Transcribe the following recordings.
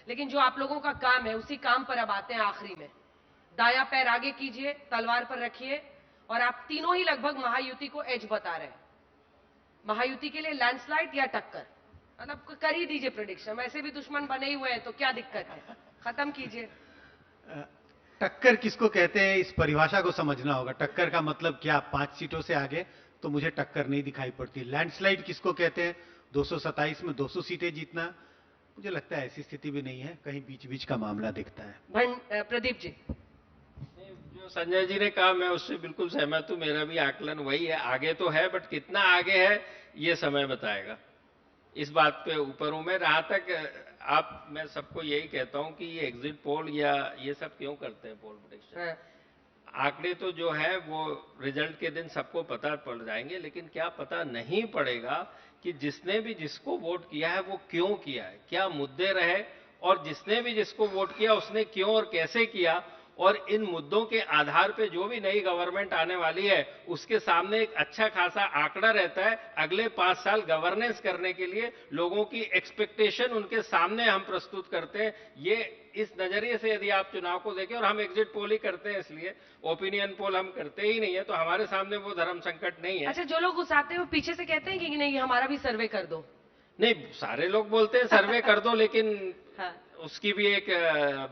लेकिन जो आप लोगों का काम है उसी काम पर अब आते हैं आखिरी में। दाया पैर आगे कीजिए, तलवार पर रखिए, और आप तीनों ही लगभग महायुति को एज बता रहे हैं। महायुति के लिए लैंडस्लाइड या टक्कर, मतलब कर ही दीजिए प्रेडिक्शन, वैसे भी दुश्मन बने ही हुए हैं तो क्या दिक्कत है, खत्म कीजिए। टक्कर किसको कहते हैं इस परिभाषा को समझना होगा। टक्कर का मतलब क्या? 5 सीटों से आगे तो मुझे टक्कर नहीं दिखाई पड़ती। लैंडस्लाइड किसको कहते हैं? 227 में 200 सीटें जीतना, मुझे लगता है ऐसी स्थिति भी नहीं है, कहीं बीच बीच का मामला दिखता है। प्रदीप जी। जो संजय जी ने कहा मैं उससे बिल्कुल सहमत हूं, मेरा भी आकलन वही है, आगे तो है बट कितना आगे है ये समय बताएगा। इस बात पे ऊपर हूं मैं। रहा तक आप, मैं सबको यही कहता हूं कि ये एग्जिट पोल या ये सब क्यों करते हैं पोल प्रोडिक्शन। आंकड़े तो जो है वो रिजल्ट के दिन सबको पता पड़ जाएंगे, लेकिन क्या पता नहीं पड़ेगा कि जिसने भी जिसको वोट किया है वो क्यों किया है, क्या मुद्दे रहे, और जिसने भी जिसको वोट किया उसने क्यों और कैसे किया। और इन मुद्दों के आधार पे जो भी नई गवर्नमेंट आने वाली है उसके सामने एक अच्छा खासा आंकड़ा रहता है अगले 5 साल गवर्नेंस करने के लिए। लोगों की एक्सपेक्टेशन उनके सामने हम प्रस्तुत करते हैं। ये इस नजरिए से यदि आप चुनाव को देखें, और हम एग्जिट पोल ही करते हैं इसलिए, ओपिनियन पोल हम करते ही नहीं है, तो हमारे सामने वो धर्म संकट नहीं है। अच्छा, जो लोग घुसाते हैं वो पीछे से कहते हैं कि नहीं हमारा भी सर्वे कर दो। नहीं, सारे लोग बोलते हैं सर्वे कर दो, लेकिन हाँ। उसकी भी एक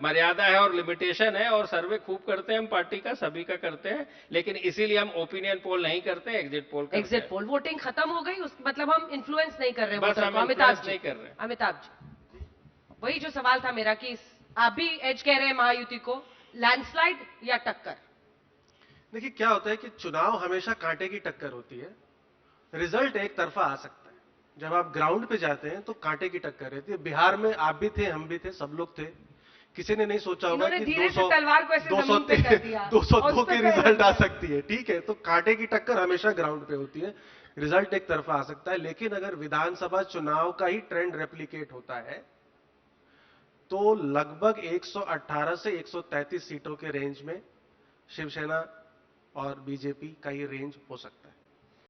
मर्यादा है और लिमिटेशन है। और सर्वे खूब करते हैं हम, पार्टी का सभी का करते हैं, लेकिन इसीलिए हम ओपिनियन पोल नहीं करते, एग्जिट पोल करते हैं। एग्जिट पोल वोटिंग खत्म हो गई, उस मतलब हम इन्फ्लुएंस नहीं कर रहे बस वोटर हम को। अमिताभ influence जी, नहीं कर रहे। अमिताभ जी, वही जो सवाल था मेरा कि आप भी एज कह रहे हैं महायुति को, लैंडस्लाइड या टक्कर? देखिए क्या होता है कि चुनाव हमेशा कांटे की टक्कर होती है, रिजल्ट एक तरफा आ सकता है। जब आप ग्राउंड पे जाते हैं तो कांटे की टक्कर रहती है। बिहार में आप भी थे, हम भी थे, सब लोग थे। किसी ने नहीं सोचा होगा इन्होंने कि धीरे से 200 तलवार को ऐसे जमीन पे कर दिया, 202 उस पे के पैर रिजल्ट रख आ दिया। सकती है, ठीक है। तो कांटे की टक्कर हमेशा ग्राउंड पे होती है, रिजल्ट एक तरफा आ सकता है। लेकिन अगर विधानसभा चुनाव का ही ट्रेंड रेप्लिकेट होता है तो लगभग 118 से 133 सीटों के रेंज में शिवसेना और बीजेपी का ये रेंज हो सकता है।